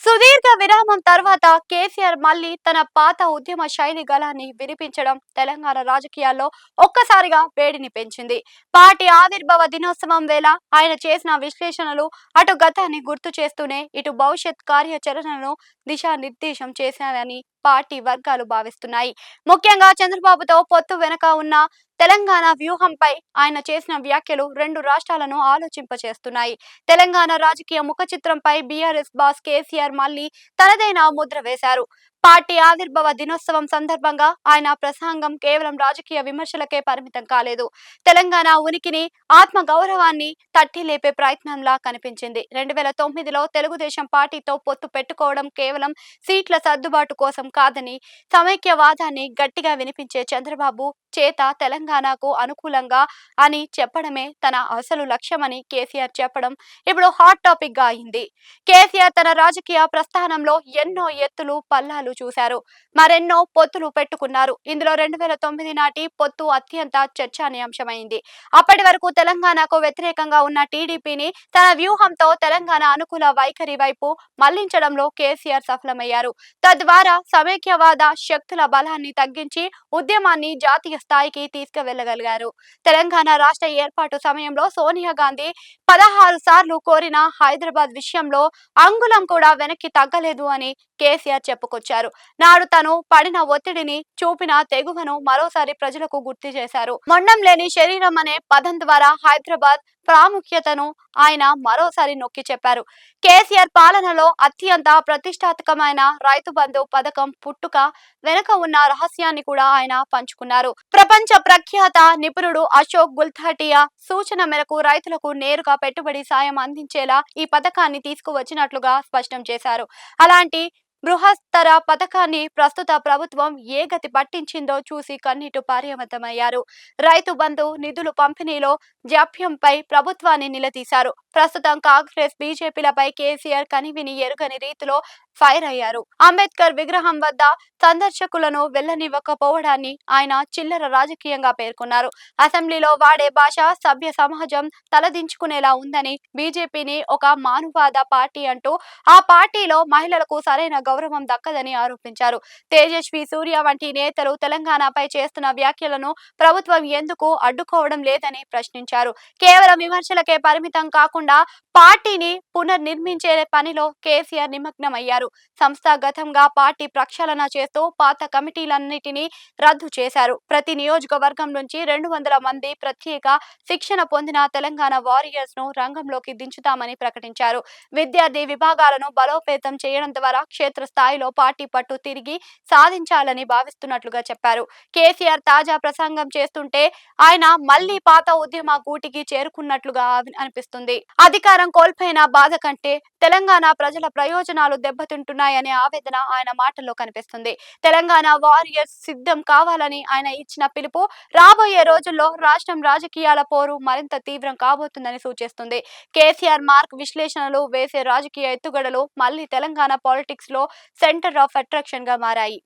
సుదీర్ఘ విరామం తర్వాత కేసీఆర్ మళ్ళీ తన పాత ఉద్యమ శైలి గళాన్ని వినిపించడం తెలంగాణ రాజకీయాల్లో ఒక్కసారిగా వేడిని పెంచింది. పార్టీ ఆవిర్భావ దినోత్సవం వేళ ఆయన చేసిన విశ్లేషణలు అటు గతాన్ని గుర్తు చేస్తూనే ఇటు భవిష్యత్ కార్యాచరణను దిశానిర్దేశం చేశాయని పార్టీ వర్గాలు భావిస్తున్నాయి. ముఖ్యంగా చంద్రబాబుతో పొత్తు వెనక ఉన్న తెలంగాణ వ్యూహంపై ఆయన చేసిన వ్యాఖ్యలు రెండు రాష్ట్రాలను ఆలోచింపచేస్తున్నాయి. తెలంగాణ రాజకీయ ముఖ చిత్రంపై బీఆర్ఎస్ బాస్ కేసీఆర్ మళ్ళీ తనదైన ముద్ర వేశారు. పార్టీ ఆవిర్భావ దినోత్సవం సందర్భంగా ఆయన ప్రసంగం కేవలం రాజకీయ విమర్శలకే పరిమితం కాలేదు. తెలంగాణ ఉనికిని, ఆత్మ గౌరవాన్ని తట్టి లేపే ప్రయత్నంలా కనిపించింది. 2009లో తెలుగుదేశం పార్టీతో పొత్తు పెట్టుకోవడం కేవలం సీట్ల సర్దుబాటు కోసం కాదని, సమైక్యవాదాన్ని గట్టిగా వినిపించే చంద్రబాబు చేత తెలంగాణకు అనుకూలంగా అని చెప్పడమే తన అసలు లక్ష్యమని కేసీఆర్ చెప్పడం ఇప్పుడు హాట్ టాపిక్ గా అయింది. కేసీఆర్ తన రాజకీయ ప్రస్థానంలో ఎన్నో ఎత్తులు పల్లాలు చూశారు. మరెన్నో పొత్తులు పెట్టుకున్నారు. ఇందులో 2009 నాటి పొత్తు అత్యంత చర్చానీయాంశమైంది. అప్పటి వరకు తెలంగాణకు వ్యతిరేకంగా ఉన్న టీడీపీని తన వ్యూహంతో తెలంగాణ అనుకూల వైఖరి వైపు మళ్లించడంలో కేసీఆర్ సఫలమయ్యారు. తద్వారా సమైక్యవాద శక్తుల బలాన్ని తగ్గించి ఉద్యమాన్ని జాతీయ స్థాయికి తీసుకువెళ్లగలిగారు. తెలంగాణ రాష్ట్ర ఏర్పాటు సమయంలో సోనియా గాంధీ 16 సార్లు కోరిన హైదరాబాద్ విషయంలో అంగుళం కూడా వెనక్కి తగ్గలేదు అని కేసీఆర్ చెప్పుకొచ్చారు. నాడు తను పడిన ఒత్తిడిని, చూపిన తెగువను మరోసారి ప్రజలకు గుర్తు చేశారు. మొండం లేని శరీరం అనే పదం ద్వారా హైదరాబాద్ ప్రాముఖ్యతను ఆయన మరోసారి నొక్కి చెప్పారు. కేసీఆర్ పాలనలో అత్యంత ప్రతిష్టాత్మకమైన రైతు బంధు పథకం పుట్టుక వెనుక ఉన్న రహస్యాన్ని కూడా ఆయన పంచుకున్నారు. ప్రపంచ ప్రఖ్యాత నిపుణుడు అశోక్ గుల్తాటియా సూచన మేరకు రైతులకు నేరుగా పెట్టుబడి సాయం అందించేలా ఈ పథకాన్ని తీసుకువచ్చినట్లుగా స్పష్టం చేశారు. అలాంటి బృహత్తర పథకాన్ని ప్రస్తుత ప్రభుత్వం ఏ గతి పట్టించిందో చూసి కన్నీటి పార్యమతమయ్యారు. రైతు బంధు నిధులు పంపిణీలో జాప్యంపై ప్రభుత్వాన్ని నిలదీశారు. ప్రస్తుతం కాంగ్రెస్, బీజేపీలపై కేసీఆర్ కనివిని ఎరుగని రీతిలో ఫైర్ అయ్యారు. అంబేద్కర్ విగ్రహం వద్ద సందర్శకులను వెళ్లనివ్వకపోవడాన్ని ఆయన చిల్లర రాజకీయంగా పేర్కొన్నారు. అసెంబ్లీలో వాడే భాష సభ్య సమాజం తలదించుకునేలా ఉందని, బీజేపీని ఒక మానవవాద పార్టీ అంటూ ఆ పార్టీలో మహిళలకు సరైన గౌరవం దక్కదని ఆరోపించారు. తేజస్వి సూర్య వంటి నేతలు తెలంగాణపై చేస్తున్న వ్యాఖ్యలను ప్రభుత్వం ఎందుకు అడ్డుకోవడం లేదని ప్రశ్నించారు. కేవలం విమర్శలకే పరిమితం కాకుండా పార్టీని పునర్నిర్మించే పనిలో కేసీఆర్ నిమగ్నమయ్యారు. సంస్థాగతంగా పార్టీ ప్రక్షాళన చేస్తూ పాత కమిటీలన్నిటినీ రద్దు చేశారు. ప్రతి నియోజకవర్గం నుంచి 200 మంది ప్రత్యేక శిక్షణ పొందిన తెలంగాణ వారియర్స్ ను రంగంలోకి దించుతామని ప్రకటించారు. విద్యార్థి విభాగాలను బలోపేతం చేయడం ద్వారా క్షేత్రస్థాయిలో పార్టీ పట్టు తిరిగి సాధించాలని భావిస్తున్నట్లుగా చెప్పారు. కేసీఆర్ తాజా ప్రసంగం చేస్తుంటే ఆయన మళ్లీ పాత ఉద్యమ గూటికి చేరుకున్నట్లుగా అనిపిస్తుంది. అధికారం కోల్పోయిన బాధ కంటే తెలంగాణ ప్రజల ప్రయోజనాలు దెబ్బతింటున్నాయనే ఆవేదన ఆయన మాటల్లో కనిపిస్తుంది. తెలంగాణ వారియర్స్ సిద్ధం కావాలని ఆయన ఇచ్చిన పిలుపు రాబోయే రోజుల్లో రాష్ట్రం రాజకీయాల పోరు మరింత తీవ్రం కాబోతుందని సూచిస్తుంది. కేసీఆర్ మార్క్ విశ్లేషణలు వేసే రాజకీయ ఎత్తుగడలు మళ్లీ తెలంగాణ పాలిటిక్స్ లో సెంటర్ ఆఫ్ అట్రాక్షన్ గా మారాయి.